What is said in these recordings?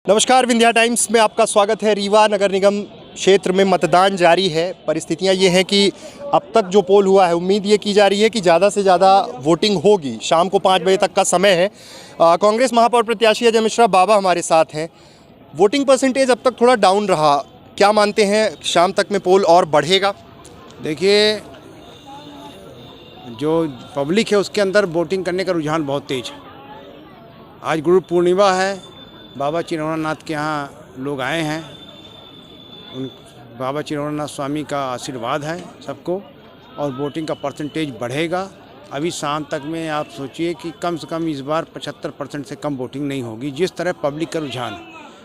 नमस्कार, विंध्या टाइम्स में आपका स्वागत है। रीवा नगर निगम क्षेत्र में मतदान जारी है। परिस्थितियां ये हैं कि अब तक जो पोल हुआ है, उम्मीद ये की जा रही है कि ज़्यादा से ज़्यादा वोटिंग होगी। शाम को 5 बजे तक का समय है। कांग्रेस महापौर प्रत्याशी अजय मिश्रा बाबा हमारे साथ हैं। वोटिंग परसेंटेज अब तक थोड़ा डाउन रहा, क्या मानते हैं शाम तक में पोल और बढ़ेगा? देखिए, जो पब्लिक है उसके अंदर वोटिंग करने का रुझान बहुत तेज है। आज गुरु पूर्णिमा है, बाबा चिरौनानाथ के यहाँ लोग आए हैं। उन बाबा चिरौनानाथ स्वामी का आशीर्वाद है सबको, और वोटिंग का परसेंटेज बढ़ेगा। अभी शाम तक में आप सोचिए कि कम से कम इस बार 75% से कम वोटिंग नहीं होगी, जिस तरह पब्लिक का रुझान है।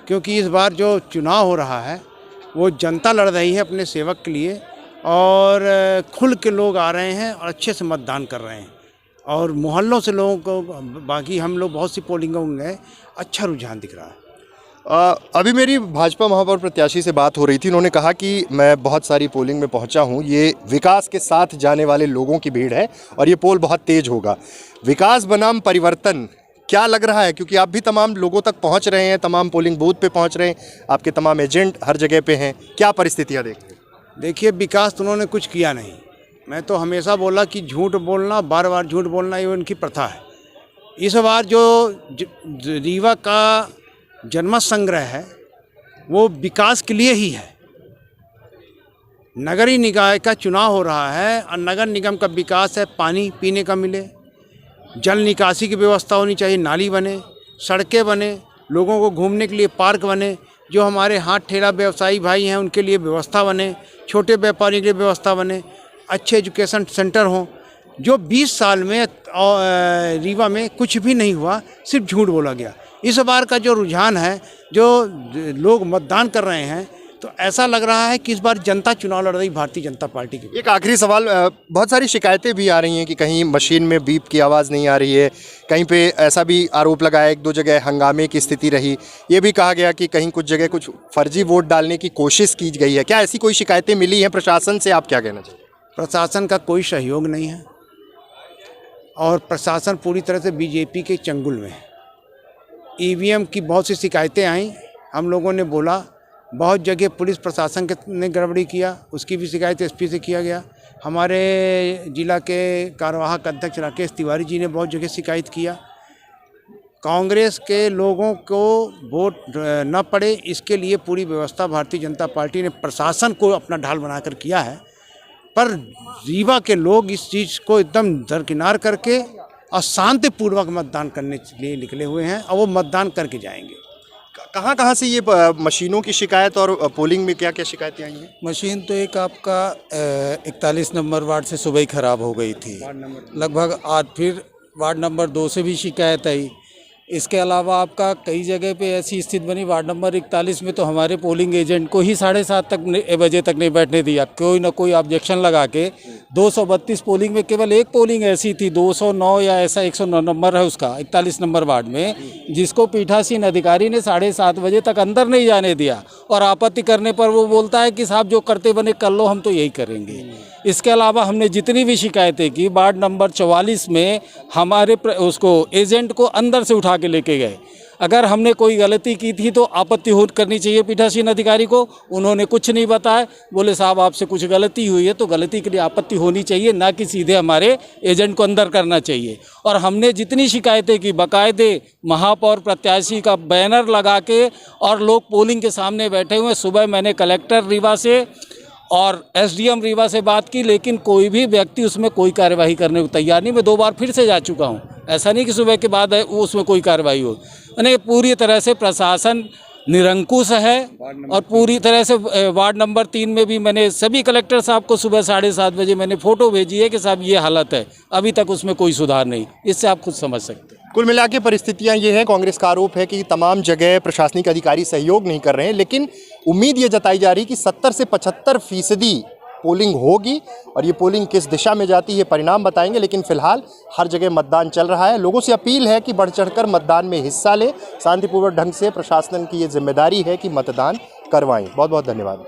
क्योंकि इस बार जो चुनाव हो रहा है वो जनता लड़ रही है अपने सेवक के लिए, और खुल के लोग आ रहे हैं और अच्छे से मतदान कर रहे हैं। और मोहल्लों से लोगों को, बाकी हम लोग बहुत सी पोलिंगों में गए, अच्छा रुझान दिख रहा है। अभी मेरी भाजपा महापौर प्रत्याशी से बात हो रही थी। उन्होंने कहा कि मैं बहुत सारी पोलिंग में पहुंचा हूं, ये विकास के साथ जाने वाले लोगों की भीड़ है और ये पोल बहुत तेज होगा। विकास बनाम परिवर्तन, क्या लग रहा है? क्योंकि आप भी तमाम लोगों तक पहुंच रहे हैं, तमाम पोलिंग बूथ पे पहुंच रहे हैं, आपके तमाम एजेंट हर जगह पे हैं, क्या परिस्थितियाँ देख रहे हैं? देखिए, विकास तो उन्होंने कुछ किया नहीं। मैं तो हमेशा बोला कि झूठ बोलना, बार बार झूठ बोलना, ये उनकी प्रथा है। इस बार जो रीवा का जनमत संग्रह है वो विकास के लिए ही है। नगरीय निकाय का चुनाव हो रहा है और नगर निगम का विकास है, पानी पीने का मिले, जल निकासी की व्यवस्था होनी चाहिए, नाली बने, सड़कें बने, लोगों को घूमने के लिए पार्क बने, जो हमारे हाथ ठेला व्यवसायी भाई हैं उनके लिए व्यवस्था बने, छोटे व्यापारियों के लिए व्यवस्था बने, अच्छे एजुकेशन सेंटर हों। जो 20 साल में रीवा में कुछ भी नहीं हुआ, सिर्फ झूठ बोला गया। इस बार का जो रुझान है, जो लोग मतदान कर रहे हैं, तो ऐसा लग रहा है कि इस बार जनता चुनाव लड़ रही भारतीय जनता पार्टी की। एक आखिरी सवाल, बहुत सारी शिकायतें भी आ रही हैं कि कहीं मशीन में बीप की आवाज़ नहीं आ रही है, कहीं पे ऐसा भी आरोप लगाया, 1-2 जगह हंगामे की स्थिति रही। ये भी कहा गया कि कहीं कुछ जगह कुछ फर्जी वोट डालने की कोशिश की गई है। क्या ऐसी कोई शिकायतें मिली हैं प्रशासन से? आप क्या कहना चाहिए? प्रशासन का कोई सहयोग नहीं है और प्रशासन पूरी तरह से बीजेपी के चंगुल में है। ईवीएम की बहुत सी शिकायतें आई, हम लोगों ने बोला। बहुत जगह पुलिस प्रशासन ने गड़बड़ी किया, उसकी भी शिकायत एसपी से किया गया। हमारे जिला के कार्यवाहक अध्यक्ष राकेश तिवारी जी ने बहुत जगह शिकायत किया। कांग्रेस के लोगों को वोट न पड़े, इसके लिए पूरी व्यवस्था भारतीय जनता पार्टी ने प्रशासन को अपना ढाल बनाकर किया है। पर रीवा के लोग इस चीज़ को एकदम दरकिनार करके और शांतिपूर्वक मतदान करने के लिए निकले हुए हैं, और वो मतदान करके जाएंगे। कहाँ से ये मशीनों की शिकायत और पोलिंग में क्या क्या शिकायतें आई हैं? मशीन तो एक आपका 41 नंबर वार्ड से सुबह ही ख़राब हो गई थी लगभग। आज फिर वार्ड नंबर 2 से भी शिकायत आई। इसके अलावा आपका कई जगह पे ऐसी स्थिति बनी, वार्ड नंबर 41 में तो हमारे पोलिंग एजेंट को ही 7:30 बजे तक नहीं बैठने दिया। कोई ना कोई ऑब्जेक्शन लगा के 232 पोलिंग में केवल एक पोलिंग ऐसी थी, 209 या ऐसा 109 नंबर है उसका, 41 नंबर वार्ड में, जिसको पीठासीन अधिकारी ने 7:30 बजे तक अंदर नहीं जाने दिया। और आपत्ति करने पर वो बोलता है कि साहब जो करते बने कर लो, हम तो यही करेंगे। इसके अलावा हमने जितनी भी शिकायतें की, वार्ड नंबर 44 में हमारे उसको एजेंट को अंदर से उठा के लेके गए। अगर हमने कोई गलती की थी तो आपत्ति करनी चाहिए पीठासीन अधिकारी को, उन्होंने कुछ नहीं बताया। बोले साहब आपसे कुछ गलती हुई है तो गलती के लिए आपत्ति होनी चाहिए, ना कि सीधे हमारे एजेंट को अंदर करना चाहिए। और हमने जितनी शिकायतें की, बाकायदे महापौर प्रत्याशी का बैनर लगा के और लोग पोलिंग के सामने बैठे हुए। सुबह मैंने कलेक्टर रीवा से और एसडीएम रीवा से बात की, लेकिन कोई भी व्यक्ति उसमें कोई कार्यवाही करने को तैयार नहीं। मैं 2 बार फिर से जा चुका हूँ, ऐसा नहीं कि सुबह के बाद है वो उसमें कोई कार्रवाई हो। यानी पूरी तरह से प्रशासन निरंकुश है। और पूरी तरह से वार्ड नंबर 3 में भी मैंने सभी कलेक्टर साहब को सुबह 7:30 बजे मैंने फ़ोटो भेजी है कि साहब ये हालत है, अभी तक उसमें कोई सुधार नहीं। इससे आप खुद समझ सकते हैं। कुल मिला के परिस्थितियां ये हैं, कांग्रेस का आरोप है कि तमाम जगह प्रशासनिक अधिकारी सहयोग नहीं कर रहे हैं, लेकिन उम्मीद ये जताई जा रही है कि 70 से 75% पोलिंग होगी। और ये पोलिंग किस दिशा में जाती है परिणाम बताएंगे, लेकिन फिलहाल हर जगह मतदान चल रहा है। लोगों से अपील है कि बढ़ चढ़कर मतदान में हिस्सा लें, शांतिपूर्वक ढंग से। प्रशासन की ये जिम्मेदारी है कि मतदान करवाएं। बहुत बहुत धन्यवाद।